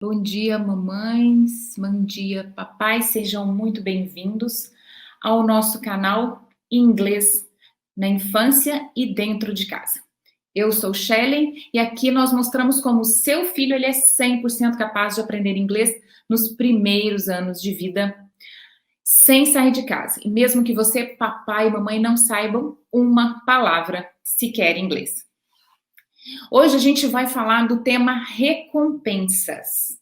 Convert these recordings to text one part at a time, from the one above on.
Bom dia, mamães, bom dia, papais, sejam muito bem-vindos ao nosso canal Inglês na Infância e Dentro de Casa. Eu sou Shelley e aqui nós mostramos como o seu filho ele é 100% capaz de aprender inglês nos primeiros anos de vida, sem sair de casa. E mesmo que você, papai e mamãe, não saibam uma palavra sequer em inglês. Hoje a gente vai falar do tema recompensas.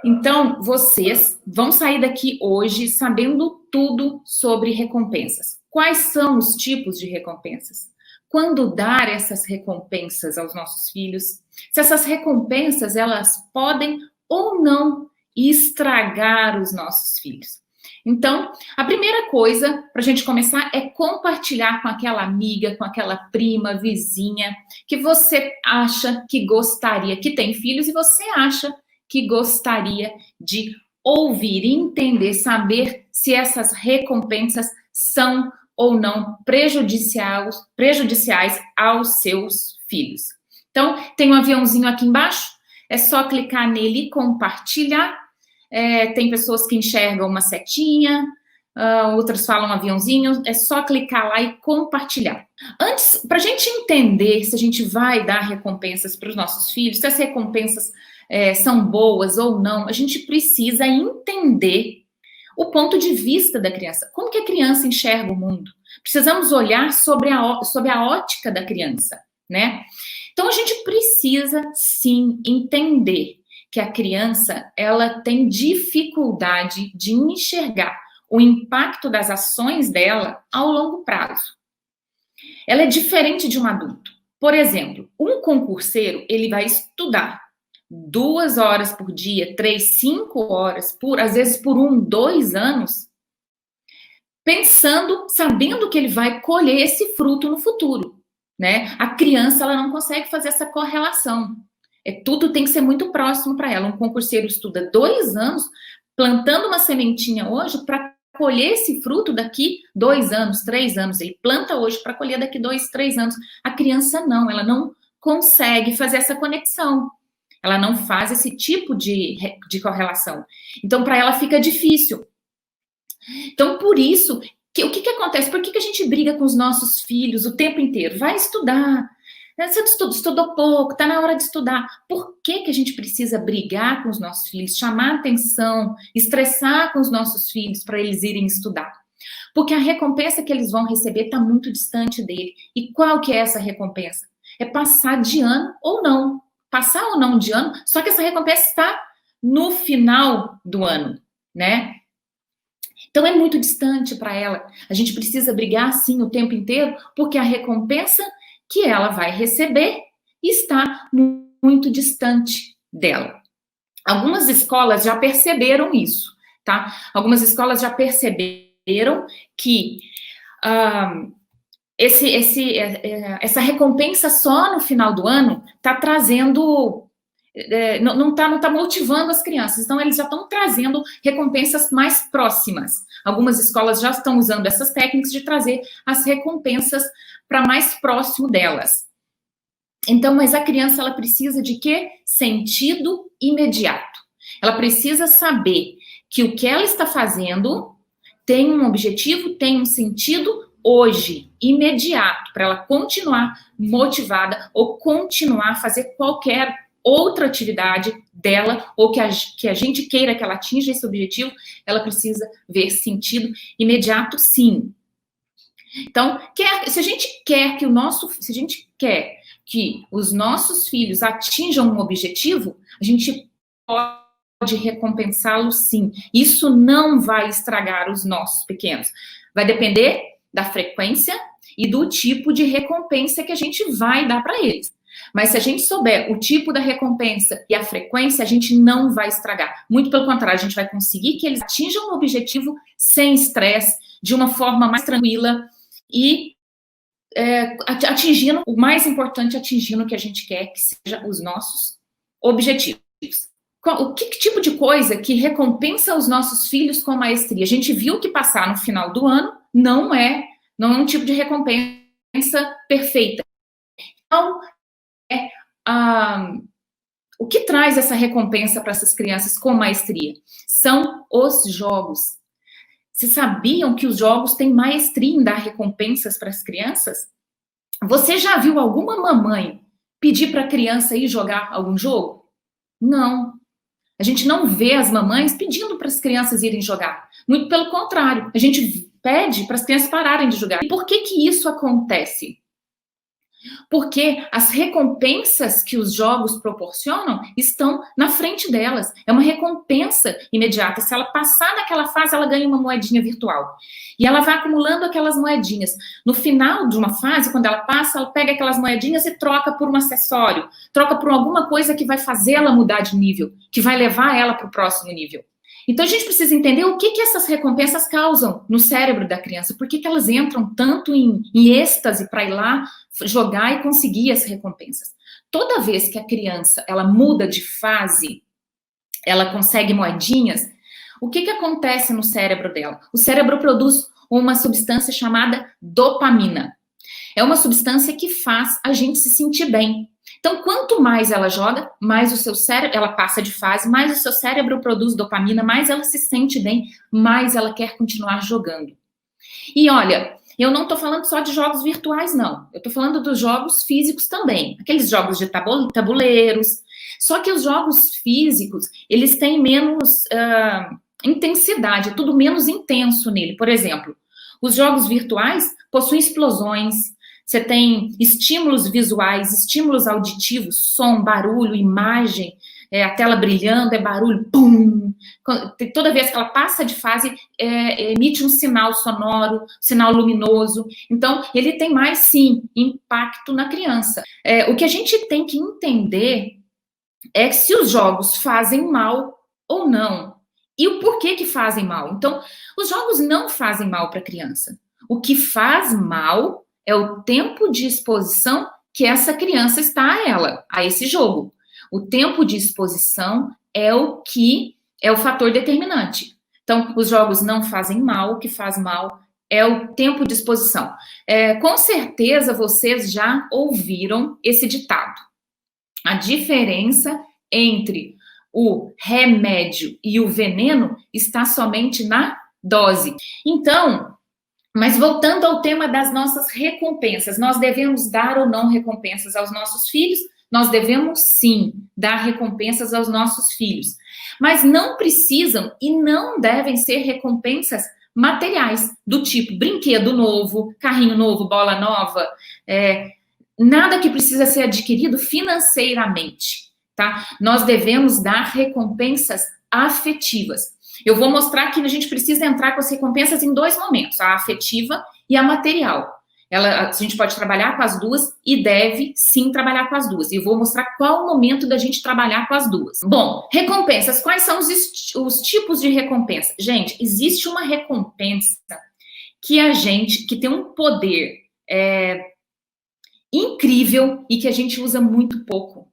Então, vocês vão sair daqui hoje sabendo tudo sobre recompensas. Quais são os tipos de recompensas? Quando dar essas recompensas aos nossos filhos? Se essas recompensas, elas podem ou não estragar os nossos filhos. Então, a primeira coisa para a gente começar é compartilhar com aquela amiga, com aquela prima, vizinha, que você acha que gostaria, que tem filhos e você acha que gostaria de ouvir, entender, saber se essas recompensas são ou não prejudiciais aos seus filhos. Então, tem um aviãozinho aqui embaixo, é só clicar nele e compartilhar. Tem pessoas que enxergam uma setinha, outras falam aviãozinho, é só clicar lá e compartilhar. Antes, para a gente entender se a gente vai dar recompensas para os nossos filhos, se as recompensas são boas ou não, a gente precisa entender o ponto de vista da criança. Como que a criança enxerga o mundo? Precisamos olhar sobre a ótica da criança, né? Então, a gente precisa, sim, entender que a criança, ela tem dificuldade de enxergar o impacto das ações dela ao longo prazo. Ela é diferente de um adulto. Por exemplo, um concurseiro, ele vai estudar 2 horas por dia, 3, 5 horas, às vezes por 1, 2 anos, pensando, sabendo que ele vai colher esse fruto no futuro, né? A criança, ela não consegue fazer essa correlação. Tudo tem que ser muito próximo para ela. Um concurseiro estuda 2 anos, plantando uma sementinha hoje para colher esse fruto daqui 2 anos, 3 anos. Ele planta hoje para colher daqui 2, 3 anos. A criança não, ela não consegue fazer essa conexão. Ela não faz esse tipo de correlação. Então, para ela fica difícil. Então, por isso, o que acontece? Por que a gente briga com os nossos filhos o tempo inteiro? Vai estudar. Você estudou pouco, está na hora de estudar. Por que a gente precisa brigar com os nossos filhos, chamar atenção, estressar com os nossos filhos para eles irem estudar? Porque a recompensa que eles vão receber está muito distante dele. E qual que é essa recompensa? É passar de ano ou não. Passar ou não de ano, só que essa recompensa está no final do ano, né? Então é muito distante para ela. A gente precisa brigar assim o tempo inteiro, porque a recompensa que ela vai receber está muito distante dela. Algumas escolas já perceberam isso, tá? Algumas escolas já perceberam que essa recompensa só no final do ano está trazendo, não está motivando as crianças. Então, eles já estão trazendo recompensas mais próximas. Algumas escolas já estão usando essas técnicas de trazer as recompensas para mais próximo delas. Então, mas a criança, ela precisa de quê? Sentido imediato. Ela precisa saber que o que ela está fazendo tem um objetivo, tem um sentido hoje, imediato, para ela continuar motivada ou continuar a fazer qualquer outra atividade dela, ou que a gente queira que ela atinja esse objetivo, ela precisa ver sentido imediato, sim. Então, se a gente quer que os nossos filhos atinjam um objetivo, a gente pode recompensá-lo, sim. Isso não vai estragar os nossos pequenos. Vai depender da frequência e do tipo de recompensa que a gente vai dar para eles. Mas se a gente souber o tipo da recompensa e a frequência, a gente não vai estragar. Muito pelo contrário, a gente vai conseguir que eles atinjam o objetivo sem estresse, de uma forma mais tranquila e atingindo, o mais importante, atingindo o que a gente quer que seja os nossos objetivos. Que tipo de coisa que recompensa os nossos filhos com maestria? A gente viu que passar no final do ano não é um tipo de recompensa perfeita. Então, O que traz essa recompensa para essas crianças com maestria? São os jogos. Vocês sabiam que os jogos têm maestria em dar recompensas para as crianças? Você já viu alguma mamãe pedir para a criança ir jogar algum jogo? Não. A gente não vê as mamães pedindo para as crianças irem jogar. Muito pelo contrário, a gente pede para as crianças pararem de jogar. E por que que isso acontece? Porque as recompensas que os jogos proporcionam estão na frente delas. É uma recompensa imediata. Se ela passar naquela fase, ela ganha uma moedinha virtual. E ela vai acumulando aquelas moedinhas. No final de uma fase, quando ela passa, ela pega aquelas moedinhas e troca por um acessório, troca por alguma coisa que vai fazer ela mudar de nível, que vai levar ela para o próximo nível. Então, a gente precisa entender o que essas recompensas causam no cérebro da criança, por que elas entram tanto em êxtase para ir lá jogar e conseguir as recompensas. Toda vez que a criança ela muda de fase, ela consegue moedinhas, o que acontece no cérebro dela? O cérebro produz uma substância chamada dopamina. É uma substância que faz a gente se sentir bem. Então, quanto mais ela joga, mais o seu cérebro, ela passa de fase, mais o seu cérebro produz dopamina, mais ela se sente bem, mais ela quer continuar jogando. E olha, eu não estou falando só de jogos virtuais, não. Eu estou falando dos jogos físicos também. Aqueles jogos de tabuleiros. Só que os jogos físicos, eles têm menos intensidade, é tudo menos intenso nele. Por exemplo, os jogos virtuais possuem explosões, você tem estímulos visuais, estímulos auditivos, som, barulho, imagem, a tela brilhando, é barulho, pum! Toda vez que ela passa de fase, emite um sinal sonoro, sinal luminoso. Então, ele tem mais, sim, impacto na criança. O que a gente tem que entender é se os jogos fazem mal ou não. E o porquê que fazem mal. Então, os jogos não fazem mal para a criança. O que faz mal é o tempo de exposição que essa criança está a esse jogo. O tempo de exposição é o que é o fator determinante. Então, os jogos não fazem mal, o que faz mal é o tempo de exposição. Com certeza vocês já ouviram esse ditado. A diferença entre o remédio e o veneno está somente na dose. Então, mas voltando ao tema das nossas recompensas, nós devemos dar ou não recompensas aos nossos filhos? Nós devemos sim dar recompensas aos nossos filhos, mas não precisam e não devem ser recompensas materiais, do tipo brinquedo novo, carrinho novo, bola nova, nada que precisa ser adquirido financeiramente, tá? Nós devemos dar recompensas afetivas. Eu vou mostrar que a gente precisa entrar com as recompensas em dois momentos, a afetiva e a material. A gente pode trabalhar com as duas e deve sim trabalhar com as duas. E eu vou mostrar qual o momento da gente trabalhar com as duas. Bom, recompensas. Quais são os tipos de recompensa? Gente, existe uma recompensa que tem um poder incrível e que a gente usa muito pouco,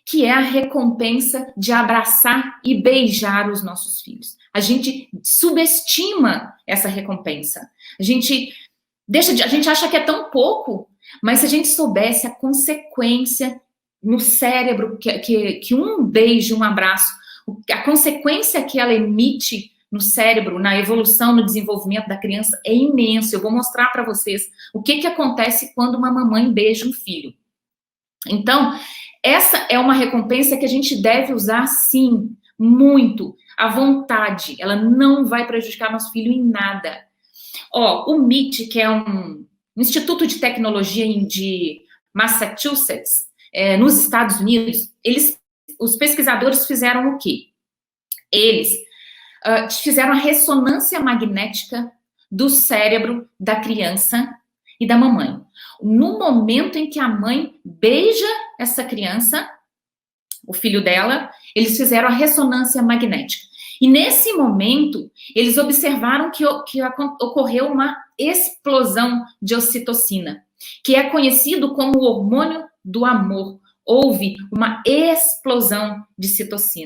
que é a recompensa de abraçar e beijar os nossos filhos. A gente subestima essa recompensa. A gente acha que é tão pouco, mas se a gente soubesse a consequência no cérebro que um beijo, um abraço, a consequência que ela emite no cérebro, na evolução, no desenvolvimento da criança é imenso. Eu vou mostrar para vocês o que acontece quando uma mamãe beija um filho. Então, essa é uma recompensa que a gente deve usar, sim, muito, à vontade. Ela não vai prejudicar nosso filho em nada. O MIT, que é um instituto de tecnologia de Massachusetts, nos Estados Unidos, os pesquisadores fizeram o quê? Eles fizeram a ressonância magnética do cérebro da criança e da mamãe. No momento em que a mãe beija essa criança, o filho dela, eles fizeram a ressonância magnética. E nesse momento, eles observaram que ocorreu uma explosão de ocitocina, que é conhecido como o hormônio do amor. Houve uma explosão de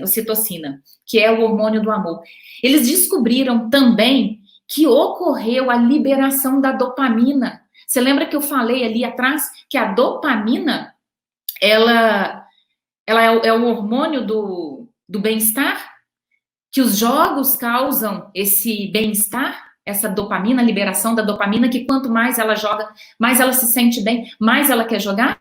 ocitocina, que é o hormônio do amor. Eles descobriram também que ocorreu a liberação da dopamina. Você lembra que eu falei ali atrás que a dopamina, ela ela é o hormônio do bem-estar, que os jogos causam esse bem-estar, essa dopamina, liberação da dopamina, que quanto mais ela joga, mais ela se sente bem, mais ela quer jogar.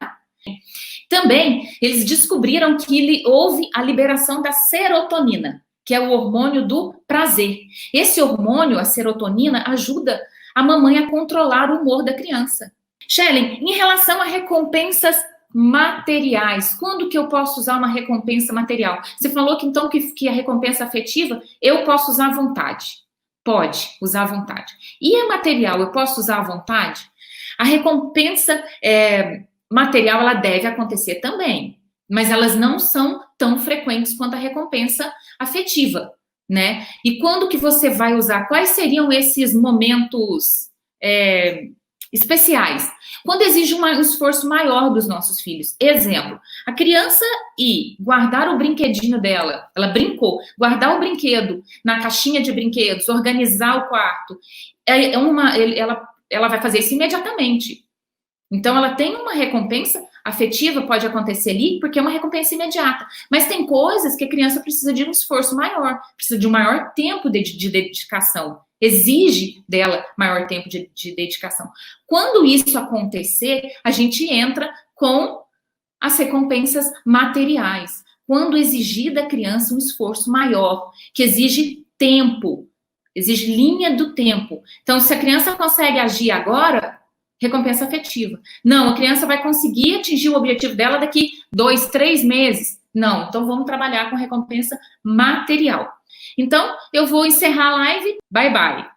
Também, eles descobriram que houve a liberação da serotonina, que é o hormônio do prazer. Esse hormônio, a serotonina, ajuda a mamãe a controlar o humor da criança. Shellen, em relação a recompensas materiais, quando que eu posso usar uma recompensa material? Você falou que então que a recompensa afetiva eu posso usar à vontade. Pode usar à vontade. E a material, eu posso usar à vontade? A recompensa material, ela deve acontecer também, mas elas não são tão frequentes quanto a recompensa afetiva, né? E quando que você vai usar? Quais seriam esses momentos especiais? Quando exige um esforço maior dos nossos filhos. Exemplo, a criança ir guardar o brinquedinho dela, ela brincou, guardar o brinquedo na caixinha de brinquedos, organizar o quarto, ela vai fazer isso imediatamente. Então, ela tem uma recompensa afetiva, pode acontecer ali, porque é uma recompensa imediata. Mas tem coisas que a criança precisa de um esforço maior, precisa de um maior tempo de dedicação. Exige dela maior tempo de dedicação. Quando isso acontecer, a gente entra com as recompensas materiais. Quando exigir da criança um esforço maior, que exige tempo, exige linha do tempo. Então, se a criança consegue agir agora, recompensa afetiva. Não, a criança vai conseguir atingir o objetivo dela daqui 2, 3 meses. Não, então vamos trabalhar com recompensa material. Então, eu vou encerrar a live. Bye, bye.